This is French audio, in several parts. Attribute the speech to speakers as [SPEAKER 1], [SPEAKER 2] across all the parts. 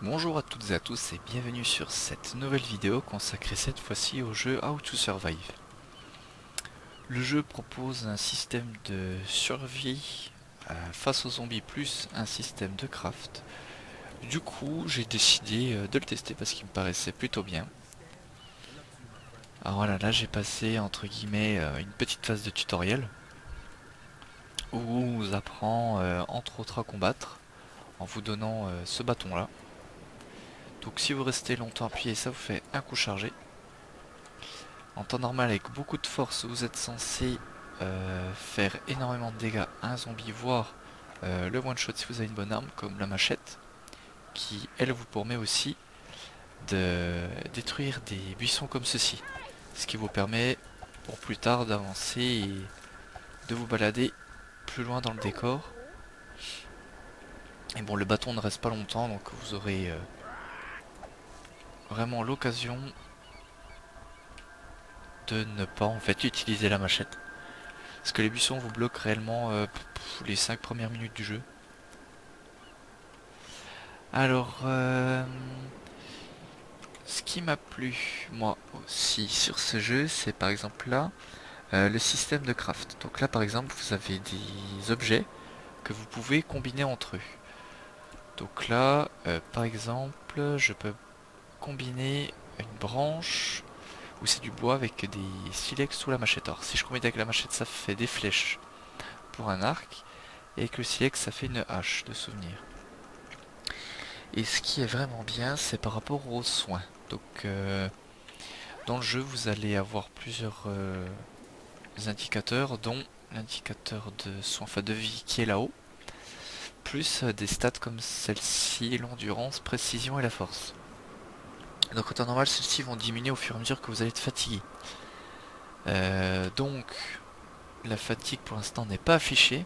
[SPEAKER 1] Bonjour à toutes et à tous et bienvenue sur cette nouvelle vidéo consacrée cette fois-ci au jeu How to Survive. Le jeu propose un système de survie face aux zombies plus un système de craft. Du coup j'ai décidé de le tester parce qu'il me paraissait plutôt bien. Alors voilà, là j'ai passé entre guillemets une petite phase de tutoriel où on vous apprend entre autres à combattre en vous donnant ce bâton là. Donc si vous restez longtemps appuyé, ça vous fait un coup chargé. En temps normal, avec beaucoup de force, vous êtes censé faire énormément de dégâts à un zombie, voire le one shot si vous avez une bonne arme, comme la machette, qui elle vous permet aussi de détruire des buissons comme ceci. Ce qui vous permet pour plus tard d'avancer et de vous balader plus loin dans le décor. Et bon, le bâton ne reste pas longtemps, donc vous aurez vraiment l'occasion de ne pas en fait utiliser la machette. Parce que les buissons vous bloquent réellement les 5 premières minutes du jeu. Alors, ce qui m'a plu, moi aussi, sur ce jeu, c'est par exemple là, le système de craft. Donc là, par exemple, vous avez des objets que vous pouvez combiner entre eux. Donc là, par exemple, je peux combiner une branche où c'est du bois avec des silex sous la machette. Alors, si je combine avec la machette, ça fait des flèches pour un arc, et avec le silex, ça fait une hache de souvenir. Et ce qui est vraiment bien, c'est par rapport aux soins. Donc, dans le jeu, vous allez avoir plusieurs indicateurs, dont l'indicateur de soins, enfin de vie qui est là-haut, plus des stats comme celle-ci, l'endurance, précision et la force. Donc en temps normal, celles-ci vont diminuer au fur et à mesure que vous allez être fatigué. Donc, la fatigue pour l'instant n'est pas affichée,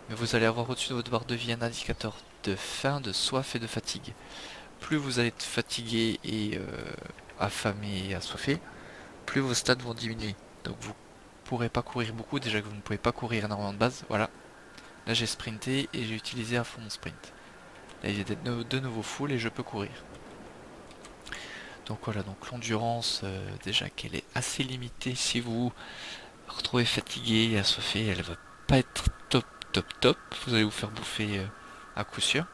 [SPEAKER 1] mais vous allez avoir au-dessus de votre barre de vie un indicateur de faim, de soif et de fatigue. Plus vous allez être fatigué et affamé et assoiffé, plus vos stats vont diminuer. Donc vous pourrez pas courir beaucoup, déjà que vous ne pouvez pas courir énormément de base, voilà. Là j'ai sprinté et j'ai utilisé à fond mon sprint. Là il est de nouveau full et je peux courir. Donc voilà, donc l'endurance, déjà qu'elle est assez limitée, si vous vous retrouvez fatigué et assoiffé, elle va pas être top top top, vous allez vous faire bouffer à coup sûr.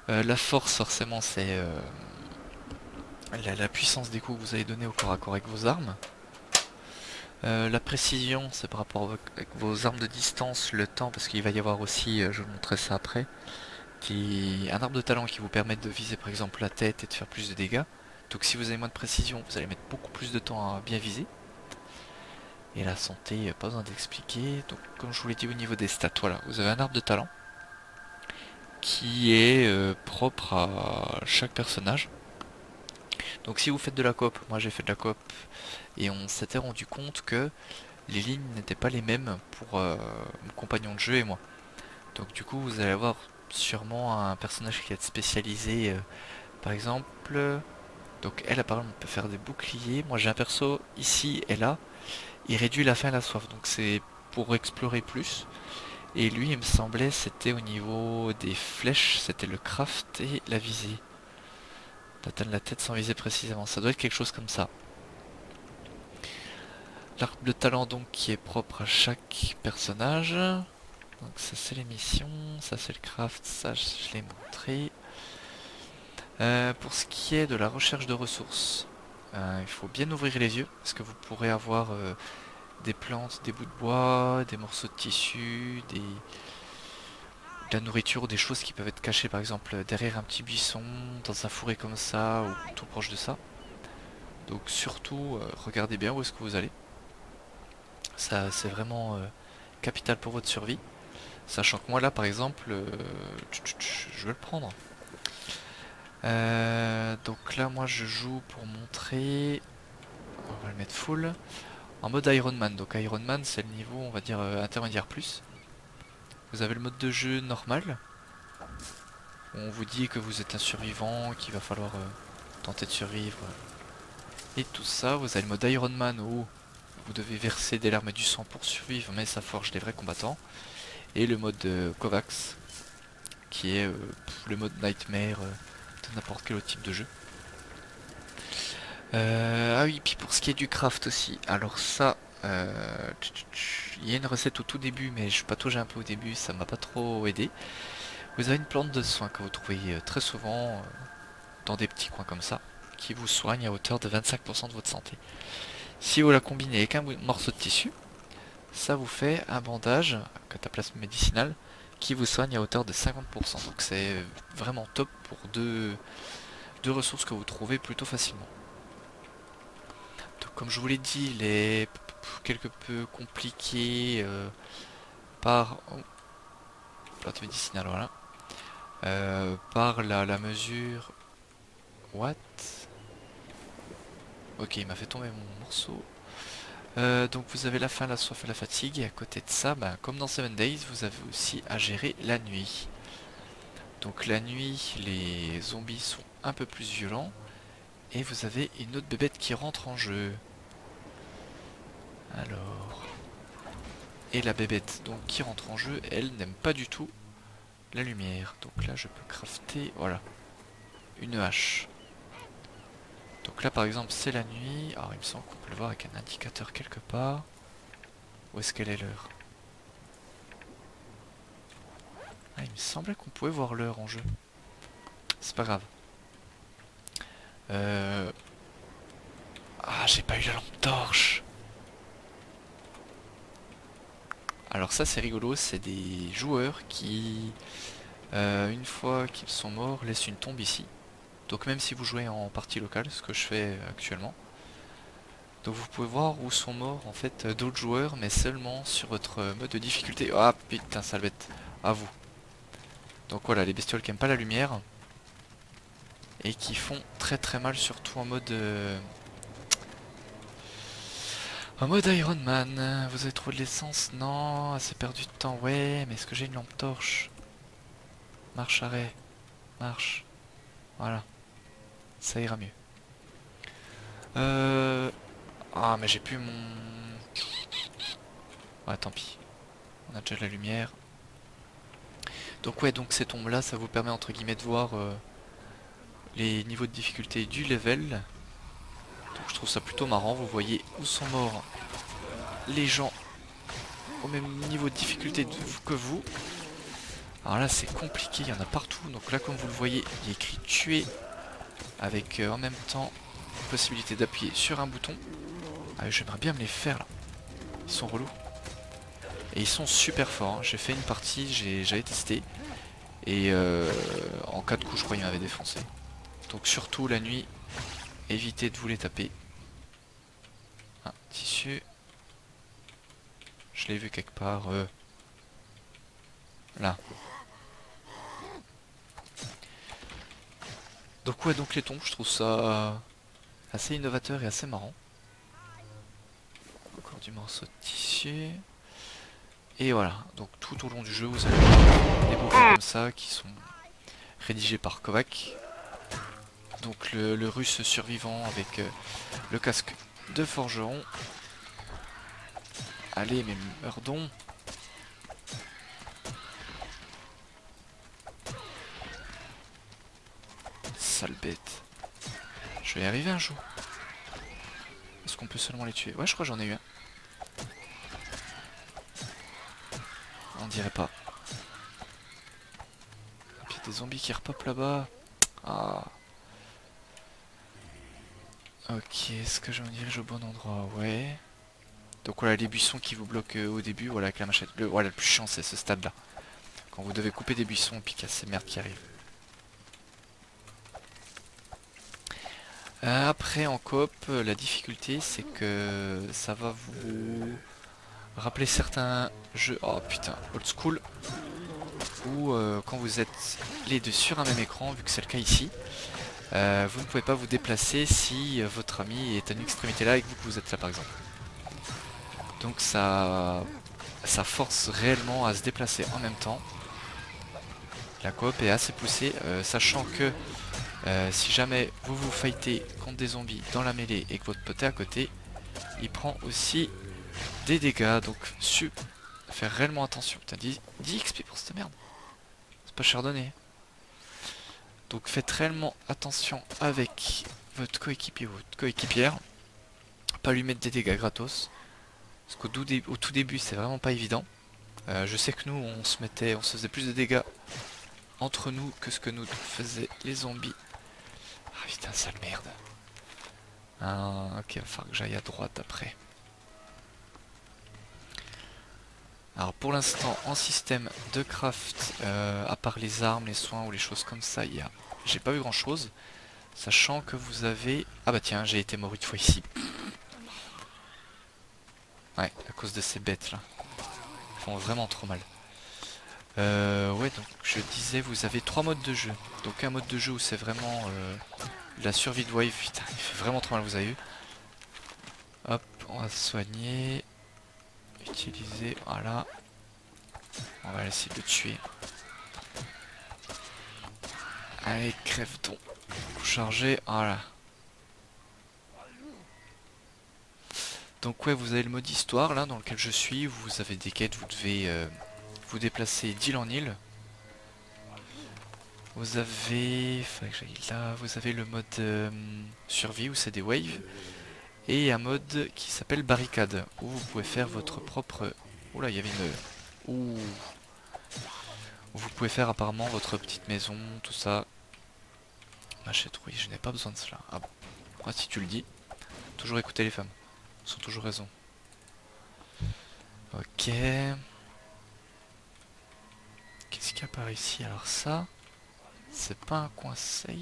[SPEAKER 1] La force forcément c'est la puissance des coups que vous allez donner au corps à corps avec vos armes. La précision, c'est par rapport avec vos armes de distance, le temps, parce qu'il va y avoir aussi, je vous montrerai ça après, un arbre de talent qui vous permet de viser par exemple la tête et de faire plus de dégâts. Donc si vous avez moins de précision, vous allez mettre beaucoup plus de temps à bien viser. Et la santé, pas besoin d'expliquer. Donc comme je vous l'ai dit au niveau des stats, voilà, vous avez un arbre de talent qui est propre à chaque personnage. Donc si vous faites de la coop, moi j'ai fait de la coop, et on s'était rendu compte que les lignes n'étaient pas les mêmes pour mon compagnon de jeu et moi. Donc du coup vous allez avoir sûrement un personnage qui va être spécialisé par exemple. Donc elle apparemment peut faire des boucliers. Moi j'ai un perso ici et là. Il réduit la faim et la soif. Donc c'est pour explorer plus. Et lui il me semblait c'était au niveau des flèches. C'était le craft et la visée. D'atteindre la tête sans viser précisément. Ça doit être quelque chose comme ça. L'arbre de talent donc qui est propre à chaque personnage. Donc ça c'est les missions, ça c'est le craft, ça je l'ai montré. Pour ce qui est de la recherche de ressources, il faut bien ouvrir les yeux parce que vous pourrez avoir des plantes, des bouts de bois, des morceaux de tissu, de la nourriture ou des choses qui peuvent être cachées par exemple derrière un petit buisson, dans un fourré comme ça ou tout proche de ça. Donc surtout regardez bien où est-ce que vous allez. Ça c'est vraiment capital pour votre survie. Sachant que moi là par exemple, je vais le prendre. Donc là moi je joue pour montrer, on va le mettre full, en mode Ironman. Donc Ironman c'est le niveau on va dire intermédiaire plus. Vous avez le mode de jeu normal, où on vous dit que vous êtes un survivant, qu'il va falloir tenter de survivre. Et tout ça, vous avez le mode Ironman où vous devez verser des larmes et du sang pour survivre, mais ça forge des vrais combattants. Et le mode Kovacs, qui est le mode Nightmare, de n'importe quel autre type de jeu. Ah oui, puis pour ce qui est du craft aussi, alors ça, il y a une recette au tout début, mais je pataugé un peu au début, ça m'a pas trop aidé. Vous avez une plante de soin que vous trouvez très souvent dans des petits coins comme ça, qui vous soigne à hauteur de 25% de votre santé. Si vous la combinez avec un morceau de tissu, ça vous fait un bandage, cataplasme médicinal, qui vous soigne à hauteur de 50%. Donc c'est vraiment top pour deux ressources que vous trouvez plutôt facilement. Donc comme je vous l'ai dit, il est quelque peu compliqué par... Oh, plante médicinale, voilà. Par la mesure... What? Ok, il m'a fait tomber mon morceau. Donc vous avez la faim, la soif et la fatigue, et à côté de ça, bah, comme dans 7 Days, vous avez aussi à gérer la nuit. Donc la nuit, les zombies sont un peu plus violents, et vous avez une autre bébête qui rentre en jeu. Alors... Et la bébête donc qui rentre en jeu, elle n'aime pas du tout la lumière. Donc là je peux crafter, voilà, une hache. Donc là par exemple c'est la nuit, alors il me semble qu'on peut le voir avec un indicateur quelque part. Où est-ce qu'elle est l'heure? Ah, il me semblait qu'on pouvait voir l'heure en jeu. C'est pas grave. Ah, j'ai pas eu la lampe torche. Alors ça c'est rigolo, c'est des joueurs qui, une fois qu'ils sont morts, laissent une tombe ici. Donc même si vous jouez en partie locale, ce que je fais actuellement, donc vous pouvez voir où sont morts en fait d'autres joueurs, mais seulement sur votre mode de difficulté. Ah putain, sale bête, à vous. Donc voilà, les bestioles qui aiment pas la lumière et qui font très très mal, surtout en mode Iron Man. Vous avez trouvé de l'essence? Non, assez perdu de temps. Ouais, mais est-ce que j'ai une lampe torche? Marche, arrêt, marche. Voilà, ça ira mieux. Ah, mais j'ai plus mon... Ouais, tant pis. On a déjà de la lumière. Donc ouais, donc ces tombes là, ça vous permet entre guillemets de voir les niveaux de difficulté du level. Donc je trouve ça plutôt marrant, vous voyez où sont morts les gens au même niveau de difficulté que vous. Alors là c'est compliqué, il y en a partout. Donc là comme vous le voyez, il y a écrit tuer avec en même temps possibilité d'appuyer sur un bouton. Ah, j'aimerais bien me les faire là. Ils sont relous. Et ils sont super forts, hein. J'ai fait une partie, j'avais testé. Et en cas de coup je crois qu'il m'avait défoncé. Donc surtout la nuit, évitez de vous les taper. Un tissu. Je l'ai vu quelque part. Là. Donc ouais, donc les tombes, je trouve ça assez innovateur et assez marrant. Encore du morceau de tissu. Et voilà, donc tout au long du jeu, vous allez voir des bouquins comme ça qui sont rédigés par Kovac. Donc le russe survivant avec le casque de forgeron. Allez, mais meurs donc. Sale bête. Je vais y arriver un jour. Est-ce qu'on peut seulement les tuer? Ouais, je crois que j'en ai eu un. On dirait pas. Et puis des zombies qui repopent là-bas. Ah. Ok, est-ce que je me dirige au bon endroit? Ouais. Donc voilà les buissons qui vous bloquent au début, voilà avec la machette. Voilà, le plus chiant c'est ce stade là. Quand vous devez couper des buissons et puis qu'il y a ces merdes qui arrivent. Après en coop, la difficulté c'est que ça va vous rappeler certains jeux, oh putain, old school, où quand vous êtes les deux sur un même écran, vu que c'est le cas ici, vous ne pouvez pas vous déplacer si votre ami est à une extrémité là et que vous êtes là par exemple. Donc ça force réellement à se déplacer en même temps. La coop est assez poussée, sachant que si jamais vous vous fightez contre des zombies dans la mêlée et que votre pote est à côté, il prend aussi des dégâts. Donc faire réellement attention. Putain, 10 XP pour cette merde. C'est pas cher donné. Donc faites réellement attention avec votre coéquipier ou votre coéquipière. Pas lui mettre des dégâts gratos. Parce au tout début c'est vraiment pas évident. Je sais que nous on se faisait plus de dégâts entre nous que ce que nous faisaient les zombies. Ah putain, sale merde. Ah, ok, il va falloir que j'aille à droite après. Alors pour l'instant, en système de craft, à part les armes, les soins ou les choses comme ça, j'ai pas eu grand chose. Sachant que vous avez... Ah bah tiens, j'ai été mort une fois ici. Ouais, à cause de ces bêtes là. Ils font vraiment trop mal. Ouais, donc je disais, vous avez 3 modes de jeu. Donc un mode de jeu où c'est vraiment la survie de wave. Putain, il fait vraiment trop mal, vous avez vu. Hop, on va se soigner. Utiliser, voilà. On va essayer de le tuer. Allez, crève-ton. Charger, voilà. Donc ouais, vous avez le mode histoire là dans lequel je suis. Vous avez des quêtes, vous devez vous déplacer d'île en île. Vous avez... Faudrait que j'aille là. Vous avez le mode survie où c'est des waves. Et un mode qui s'appelle barricade, où vous pouvez faire votre propre... Oula, il y avait une... Ouh. Où vous pouvez faire apparemment votre petite maison, tout ça. Machette, oui, je n'ai pas besoin de cela. Ah bon. Ah, si tu le dis. Toujours écouter les femmes. Elles ont toujours raison. Ok. Qu'est-ce qu'il y a par ici? Alors ça, c'est pas un coin safe.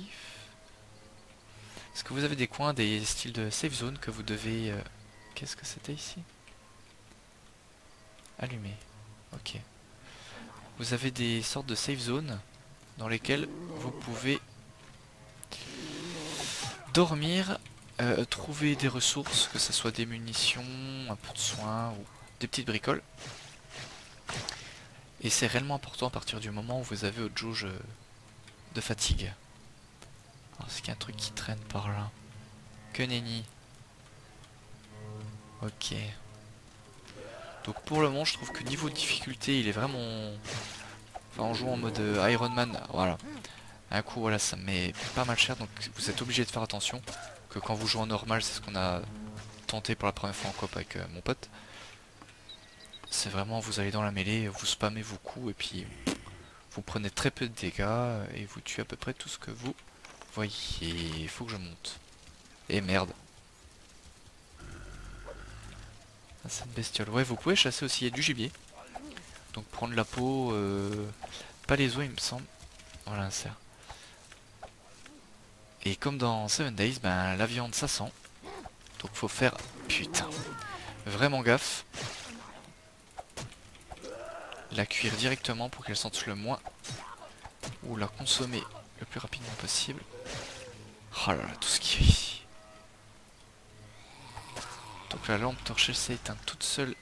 [SPEAKER 1] Est-ce que vous avez des coins, des styles de safe zone que vous devez... Qu'est-ce que c'était ici? Allumer. Ok. Vous avez des sortes de safe zones dans lesquelles vous pouvez dormir, trouver des ressources, que ce soit des munitions, un peu de soins ou des petites bricoles. Et c'est réellement important à partir du moment où vous avez votre jauge de fatigue. Alors, est-ce qu'il y a un truc qui traîne par là? Que nenni. Ok. Donc pour le moment, je trouve que niveau difficulté, il est vraiment... Enfin, en jouant en mode Iron Man, voilà. Un coup, voilà, ça me met pas mal cher, donc vous êtes obligé de faire attention. Que quand vous jouez en normal, c'est ce qu'on a tenté pour la première fois en coop avec mon pote. C'est vraiment, vous allez dans la mêlée, vous spammez vos coups, et puis vous prenez très peu de dégâts, et vous tuez à peu près tout ce que vous voyez. Il faut que je monte. Et merde. Ah, cette bestiole. Ouais, vous pouvez chasser aussi, il y a du gibier. Donc prendre la peau, pas les os il me semble. Voilà un cerf. Et comme dans 7 Days, ben la viande ça sent. Donc faut faire, putain, vraiment gaffe. La cuire directement pour qu'elle sente le moins. Ou la consommer le plus rapidement possible. Oh là là, tout ce qu'il y a ici. Donc la lampe torchée s'est éteinte toute seule.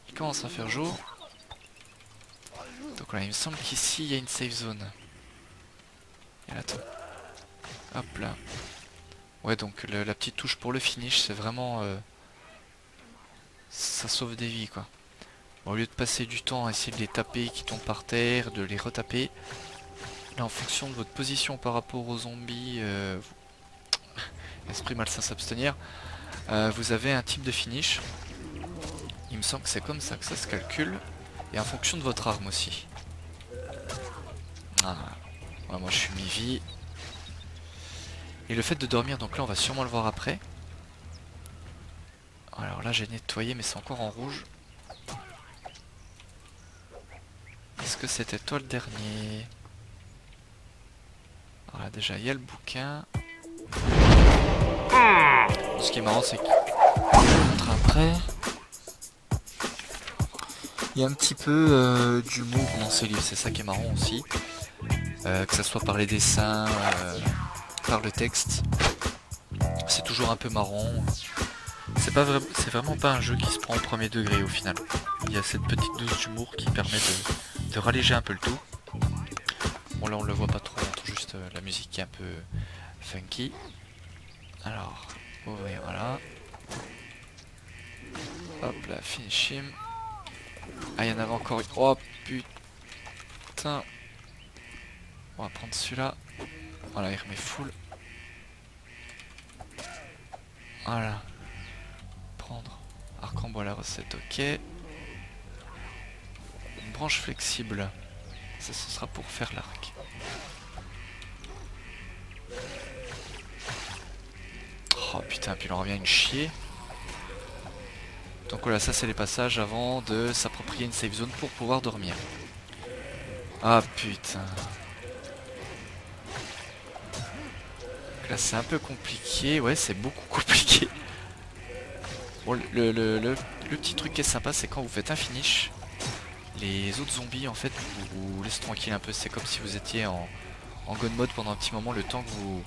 [SPEAKER 1] Il commence à faire jour. Donc là, il me semble qu'ici, il y a une safe zone. Et attends. Hop là. Ouais, donc la petite touche pour le finish, c'est vraiment... ça sauve des vies, quoi. Bon, au lieu de passer du temps à essayer de les taper qui tombent par terre, de les retaper, là, en fonction de votre position par rapport aux zombies, esprit malsain s'abstenir, vous avez un type de finish. Il me semble que c'est comme ça que ça se calcule. Et en fonction de votre arme aussi. Ah, ouais, moi je suis mi-vie. Et le fait de dormir, donc là on va sûrement le voir après. Alors là j'ai nettoyé mais c'est encore en rouge. Est-ce que c'était toi le dernier? Voilà, déjà il y a le bouquin. Ce qui est marrant c'est qu'il montre après. Il y a un petit peu d'humour dans ces livres, c'est ça qui est marrant aussi. Que ça soit par les dessins, par le texte. C'est toujours un peu marrant. C'est vraiment pas un jeu qui se prend au premier degré au final. Il y a cette petite dose d'humour qui permet de ralléger un peu le tout. Bon là on le voit pas trop, on entend juste la musique qui est un peu funky. Alors, ouvrir, voilà. Hop là, finish him. Ah, il y en avait encore une. Oh putain. On va prendre celui-là. Voilà, il remet full. Voilà. Prendre arc en bois, la recette, ok. Une branche flexible. Ça, ce sera pour faire l'arc. Oh putain, puis il en revient une chier. Donc voilà, ça c'est les passages avant de s'approprier une safe zone pour pouvoir dormir. Ah putain. Donc là c'est un peu compliqué, ouais c'est beaucoup compliqué. Bon, le petit truc qui est sympa, c'est quand vous faites un finish, les autres zombies en fait vous laissent tranquille un peu. C'est comme si vous étiez en god mode pendant un petit moment, le temps que vous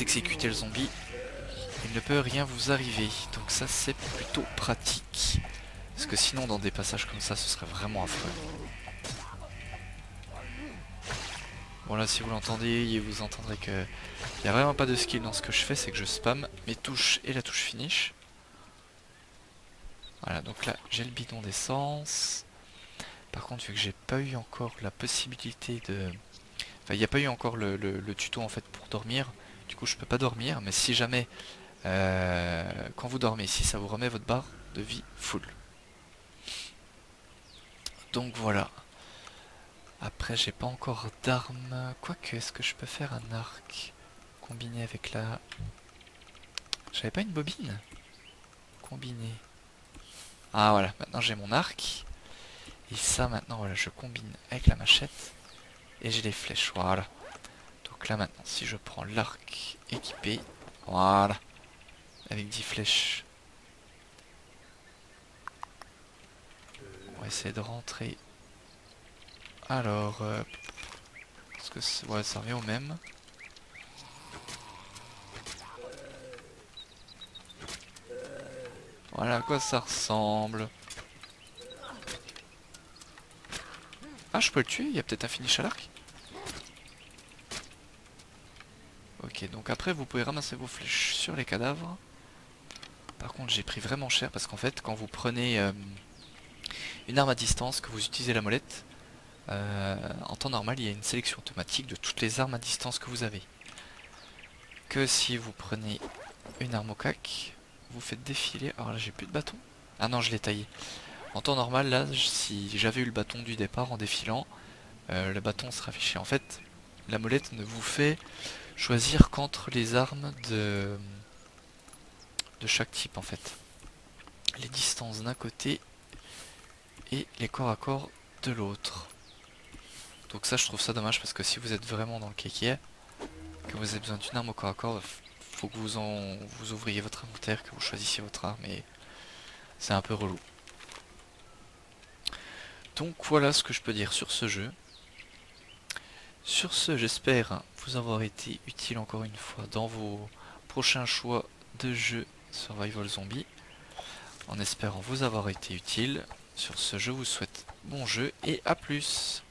[SPEAKER 1] exécutez le zombie. Il ne peut rien vous arriver, donc ça c'est plutôt pratique. Parce que sinon dans des passages comme ça ce serait vraiment affreux. Bon là si vous l'entendez, vous entendrez que il n'y a vraiment pas de skill dans ce que je fais, c'est que je spam mes touches et la touche finish. Voilà, donc là j'ai le bidon d'essence. Par contre vu que j'ai pas eu encore la possibilité de... Enfin il n'y a pas eu encore le tuto en fait pour dormir. Du coup je peux pas dormir, mais si jamais quand vous dormez ici ça vous remet votre barre de vie full. Donc voilà. Après j'ai pas encore d'armes. Quoique est-ce que je peux faire un arc combiné avec la... J'avais pas une bobine combinée. Ah voilà, maintenant j'ai mon arc. Et ça maintenant voilà, je combine avec la machette. Et j'ai les flèches, voilà. Donc là maintenant si je prends l'arc équipé, voilà. Avec 10 flèches. On va essayer de rentrer. Alors, parce que ouais, ça revient au même. Voilà à quoi ça ressemble. Ah, je peux le tuer, il y a peut-être un finish à l'arc. Ok, donc après vous pouvez ramasser vos flèches sur les cadavres. Par contre j'ai pris vraiment cher parce qu'en fait quand vous prenez une arme à distance, que vous utilisez la molette, en temps normal il y a une sélection automatique de toutes les armes à distance que vous avez. Que si vous prenez une arme au cac, vous faites défiler... Alors là j'ai plus de bâton. Ah non je l'ai taillé. En temps normal là, si j'avais eu le bâton du départ en défilant, le bâton sera affiché. En fait, la molette ne vous fait choisir qu'entre les armes de chaque type en fait. Les distances d'un côté et les corps à corps de l'autre. Donc ça je trouve ça dommage parce que si vous êtes vraiment dans le kéké, que vous avez besoin d'une arme au corps à corps, faut que vous ouvriez votre inventaire, que vous choisissiez votre arme et c'est un peu relou. Donc voilà ce que je peux dire sur ce jeu. Sur ce, j'espère vous avoir été utile encore une fois dans vos prochains choix de jeux Survival Zombie. En espérant vous avoir été utile. Sur ce, je vous souhaite bon jeu et à plus.